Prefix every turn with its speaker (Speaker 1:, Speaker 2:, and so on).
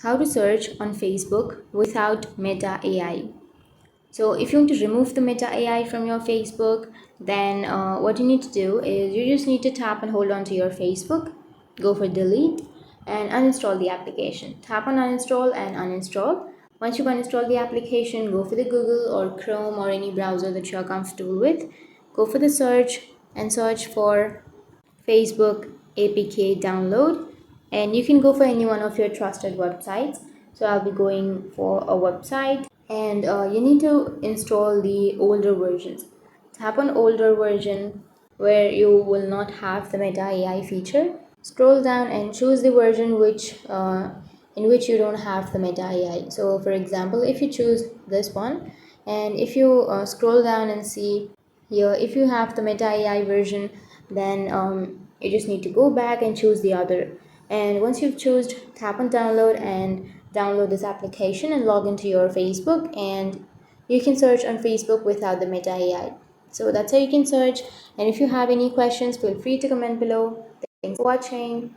Speaker 1: how to search on Facebook without Meta AI. So if you want to remove the Meta AI from your Facebook, then what you need to do is you just need to tap and hold on to your Facebook, go for delete and uninstall the application. Tap on uninstall and uninstall. Once you've uninstalled the application, go for the Google or Chrome or any browser that you are comfortable with. Go for the search and search for Facebook APK download, and you can go for any one of your trusted websites. So I'll be going for a website, and you need to install the older versions. Tap on older version where you will not have the Meta AI feature. Scroll down and choose the version in which you don't have the Meta AI. So for example, if you choose this one, and if you scroll down and see here, if you have the Meta AI version, then you just need to go back and choose the other. And once you've chosen, tap on download and download this application and log into your Facebook, and you can search on Facebook without the Meta AI. So that's how you can search. And if you have any questions, feel free to comment below. Thanks for watching.